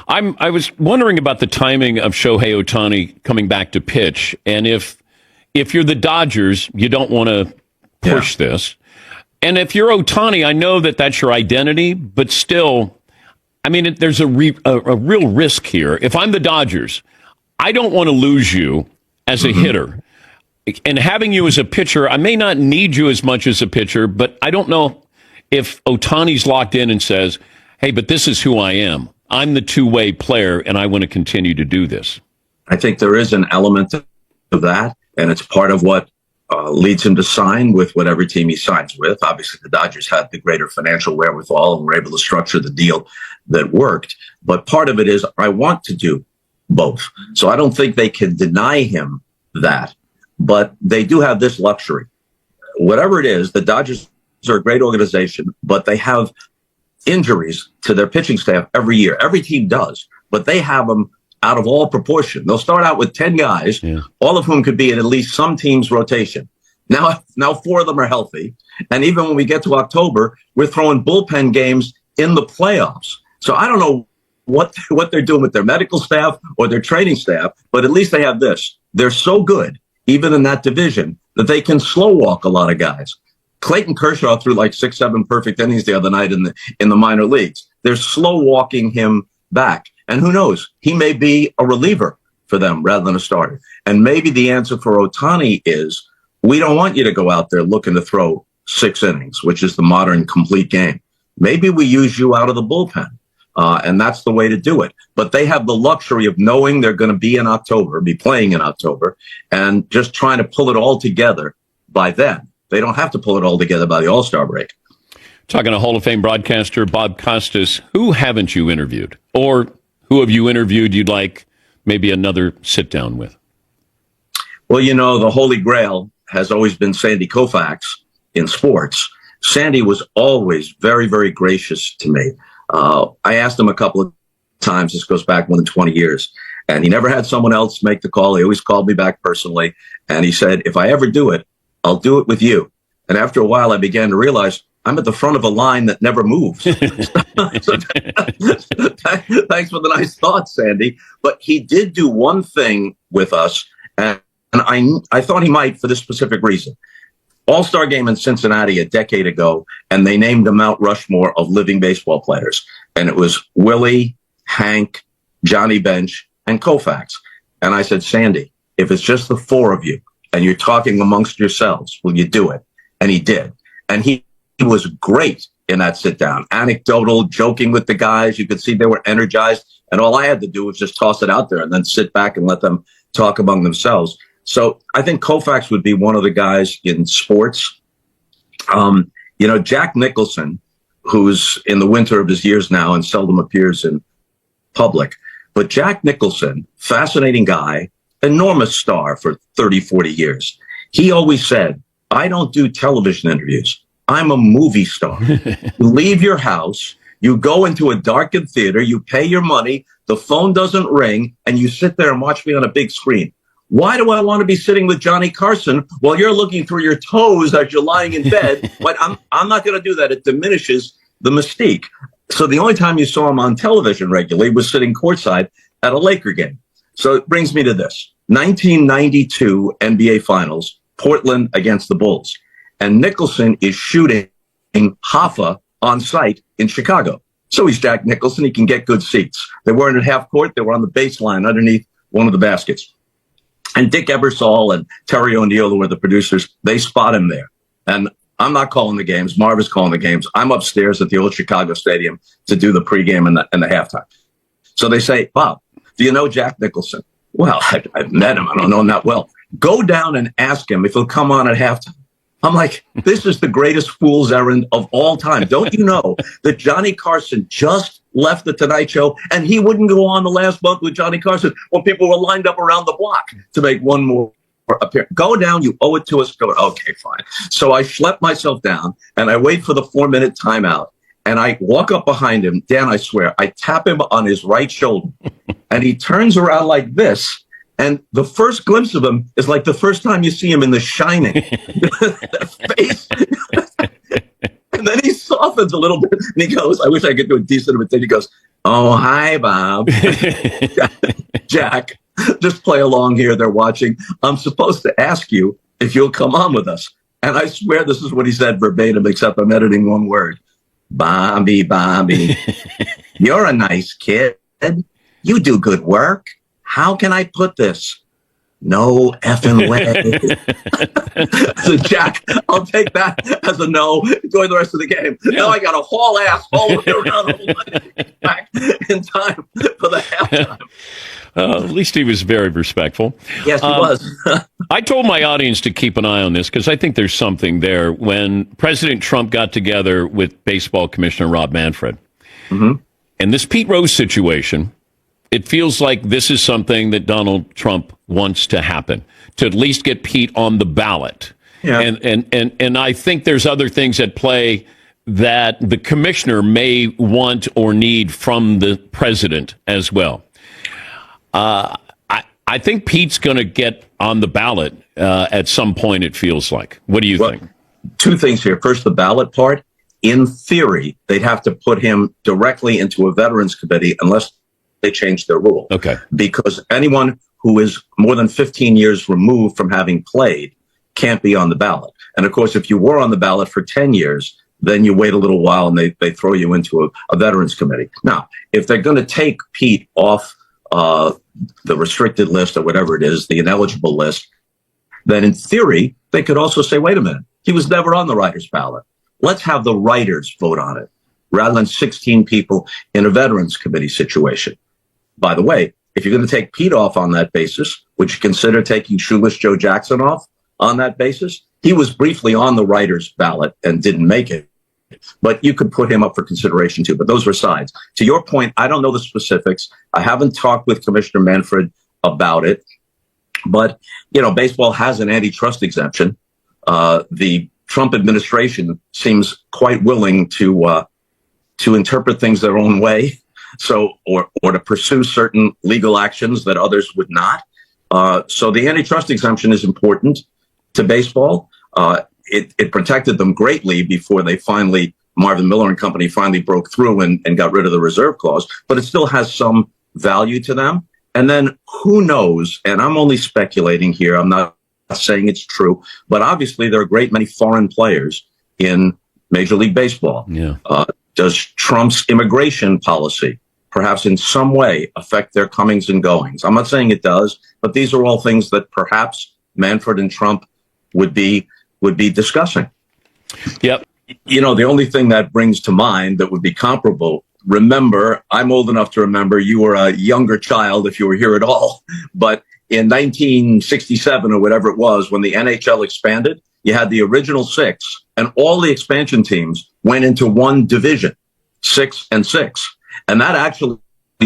I was wondering about the timing of Shohei Ohtani coming back to pitch, and if you're the Dodgers, you don't want to push this, and if you're Ohtani, I know that that's your identity, but still, I mean, there's a real risk here. If I'm the Dodgers, I don't want to lose you as a hitter, and having you as a pitcher, I may not need you as much as a pitcher, but I don't know if Ohtani's locked in and says, "Hey, but this is who I am. I'm the two-way player, and I want to continue to do this." I think there is an element of that, and it's part of what leads him to sign with whatever team he signs with. Obviously, the Dodgers had the greater financial wherewithal and were able to structure the deal that worked. But part of it is, I want to do both. So I don't think they can deny him that. But they do have this luxury. Whatever it is, the Dodgers are a great organization, but they have injuries to their pitching staff every year. Every team does, but they have them out of all proportion. They'll start out with 10 guys, all of whom could be in at least some team's rotation. Now 4 of them are healthy. And even when we get to October, we're throwing bullpen games in the playoffs. So I don't know what they're doing with their medical staff or their training staff, but at least they have this. They're so good, even in that division, that they can slow walk a lot of guys. Clayton Kershaw threw like 6-7 perfect innings the other night in the minor leagues. They're slow walking him back. And who knows? He may be a reliever for them rather than a starter. And maybe the answer for Ohtani is, we don't want you to go out there looking to throw 6 innings, which is the modern complete game. Maybe we use you out of the bullpen. And that's the way to do it. But they have the luxury of knowing they're going to be playing in October, and just trying to pull it all together by then. They don't have to pull it all together by the All-Star break. Talking to Hall of Fame broadcaster Bob Costas, who haven't you interviewed? Or who have you interviewed you'd like maybe another sit-down with? Well, the Holy Grail has always been Sandy Koufax in sports. Sandy was always very, very gracious to me. I asked him a couple of times, this goes back more than 20 years, and he never had someone else make the call. He always called me back personally, and he said, if I ever do it, I'll do it with you. And after a while, I began to realize I'm at the front of a line that never moves. So, thanks for the nice thoughts, Sandy. But he did do one thing with us, and I thought he might for this specific reason. All-Star game in Cincinnati a decade ago, and they named a Mount Rushmore of living baseball players. And it was Willie, Hank, Johnny Bench, and Koufax. And I said, Sandy, if it's just the 4 of you and you're talking amongst yourselves, will you do it? And he did. And he was great in that sit down, anecdotal, joking with the guys. You could see they were energized. And all I had to do was just toss it out there and then sit back and let them talk among themselves. So I think Koufax would be one of the guys in sports. Jack Nicholson, who's in the winter of his years now and seldom appears in public. But Jack Nicholson, fascinating guy, enormous star for 30, 40 years. He always said, I don't do television interviews. I'm a movie star. You leave your house, you go into a darkened theater, you pay your money, the phone doesn't ring, and you sit there and watch me on a big screen. Why do I want to be sitting with Johnny Carson while you're looking through your toes as you're lying in bed? But I'm not going to do that. It diminishes the mystique. So the only time you saw him on television regularly was sitting courtside at a Laker game. So it brings me to this. 1992 NBA Finals, Portland against the Bulls. And Nicholson is shooting Hoffa on site in Chicago. So he's Jack Nicholson. He can get good seats. They weren't at half court. They were on the baseline underneath one of the baskets. And Dick Ebersol and Terry O'Neill, who were the producers, they spot him there. And I'm not calling the games. Marv is calling the games. I'm upstairs at the old Chicago Stadium to do the pregame and the halftime. So they say, Bob, do you know Jack Nicholson? Well, I've met him. I don't know him that well. Go down and ask him if he'll come on at halftime. I'm like, this is the greatest fool's errand of all time. Don't you know that Johnny Carson just left the Tonight Show and he wouldn't go on the last month with Johnny Carson when people were lined up around the block to make one more appearance? Go down. You owe it to us. Go. Okay, fine. So I schlep myself down and I wait for the 4-minute timeout and I walk up behind him. Dan, I swear, I tap him on his right shoulder and he turns around like this. And the first glimpse of him is like the first time you see him in The Shining. That face. And then he softens a little bit and he goes, I wish I could do a decent imitation. He goes, Oh, hi, Bob. Jack, just play along here. They're watching. I'm supposed to ask you if you'll come on with us. And I swear this is what he said verbatim, except I'm editing one word. Bobby, Bobby, you're a nice kid. You do good work. How can I put this? No effing way. So, Jack, I'll take that as a no. Enjoy the rest of the game. Yeah. Now I got to haul ass all the way around back in time for the halftime. At least he was very respectful. Yes, he was. I told my audience to keep an eye on this because I think there's something there. When President Trump got together with Baseball Commissioner Rob Manfred, and this Pete Rose situation, it feels like this is something that Donald Trump wants to happen, to at least get Pete on the ballot. Yeah. And I think there's other things at play that the commissioner may want or need from the president as well. I think Pete's going to get on the ballot at some point, it feels like. What do you think? Two things here. First, the ballot part. In theory, they'd have to put him directly into a veterans committee unless they change their rule. Okay. Because anyone who is more than 15 years removed from having played can't be on the ballot. And of course, if you were on the ballot for 10 years, then you wait a little while and they throw you into a veterans committee. Now, if they're going to take Pete off the restricted list or whatever it is, the ineligible list, then in theory, they could also say, wait a minute, he was never on the writers' ballot. Let's have the writers vote on it rather than 16 people in a veterans committee situation. By the way, if you're going to take Pete off on that basis, would you consider taking Shoeless Joe Jackson off on that basis? He was briefly on the writers' ballot and didn't make it, but you could put him up for consideration too. But those were sides. To your point, I don't know the specifics. I haven't talked with Commissioner Manfred about it, but baseball has an antitrust exemption. The Trump administration seems quite willing to interpret things their own way. So, or to pursue certain legal actions that others would not. So the antitrust exemption is important to baseball. It protected them greatly before they Marvin Miller and company finally broke through and got rid of the reserve clause, but it still has some value to them. And then who knows, and I'm only speculating here, I'm not saying it's true, but obviously there are a great many foreign players in Major League Baseball. Yeah. Does Trump's immigration policy perhaps in some way affect their comings and goings? I'm not saying it does, but these are all things that perhaps Manfred and Trump would be discussing. Yep. The only thing that brings to mind that would be comparable, remember, I'm old enough to remember, you were a younger child if you were here at all, but in 1967 or whatever it was, when the NHL expanded, you had the original 6, and all the expansion teams went into one division, 6 and 6. And that actually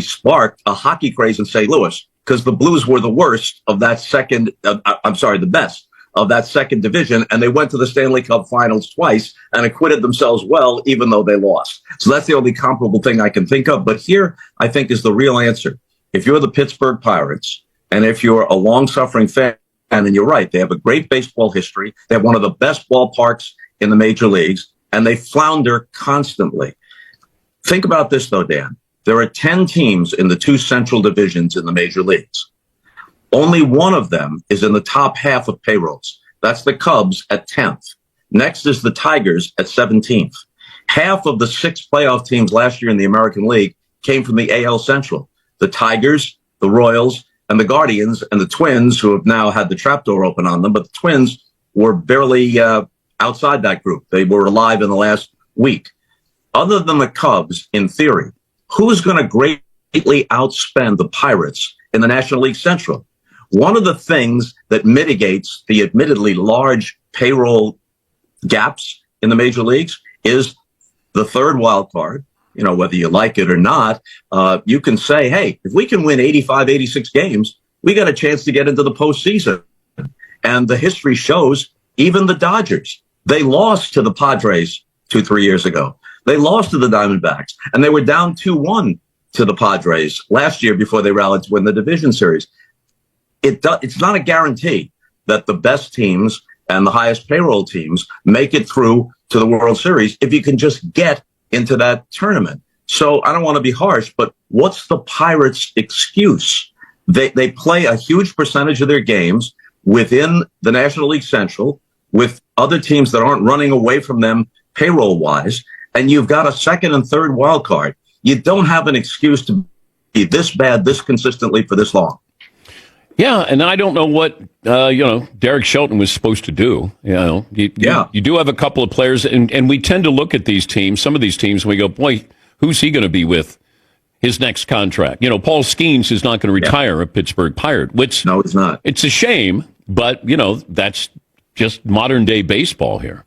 sparked a hockey craze in St. Louis because the Blues were the worst of that the best of that second division. And they went to the Stanley Cup Finals twice and acquitted themselves well, even though they lost. So that's the only comparable thing I can think of. But here, I think, is the real answer. If you're the Pittsburgh Pirates, and if you're a long-suffering fan, and you're right, they have a great baseball history. They have one of the best ballparks in the major leagues, and they flounder constantly. Think about this, though, Dan. There are 10 teams in the 2 central divisions in the major leagues. Only one of them is in the top half of payrolls. That's the Cubs at 10th. Next is the Tigers at 17th. Half of the 6 playoff teams last year in the American League came from the AL Central. The Tigers, the Royals, and the Guardians, and the Twins, who have now had the trapdoor open on them, but the Twins were barely outside that group. They were alive in the last week. Other than the Cubs, in theory, who's going to greatly outspend the Pirates in the National League Central? One of the things that mitigates the admittedly large payroll gaps in the major leagues is the third wild card. Whether you like it or not, you can say, hey, if we can win 85, 86 games, we got a chance to get into the postseason. And the history shows even the Dodgers, they lost to the Padres 2-3 years ago. They lost to the Diamondbacks, and they were down 2-1 to the Padres last year before they rallied to win the division series. It's not a guarantee that the best teams and the highest payroll teams make it through to the World Series if you can just get into that tournament. So I don't want to be harsh, but what's the Pirates' excuse? They play a huge percentage of their games within the National League Central with other teams that aren't running away from them payroll-wise, and you've got a second and third wild card. You don't have an excuse to be this bad, this consistently for this long. Yeah, and I don't know what Derek Shelton was supposed to do. You do have a couple of players, and we tend to look at these teams, some of these teams, and we go, boy, who's he going to be with his next contract? Paul Skeens is not going to retire a Pittsburgh Pirate. Which no, it's not. It's a shame, but that's just modern day baseball here.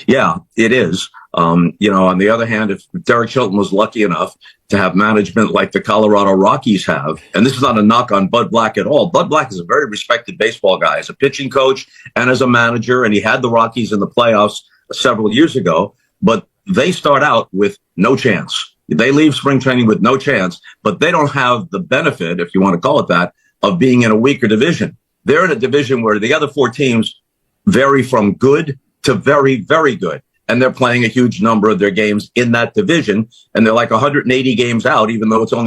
Yeah, it is. On the other hand, if Derek Shelton was lucky enough to have management like the Colorado Rockies have, and this is not a knock on Bud Black at all. Bud Black is a very respected baseball guy as a pitching coach and as a manager, and he had the Rockies in the playoffs several years ago, but they start out with no chance. They leave spring training with no chance, but they don't have the benefit, if you want to call it that, of being in a weaker division. They're in a division where the other four teams vary from good to very, very good. And they're playing a huge number of their games in that division. And they're like 180 games out, even though it's only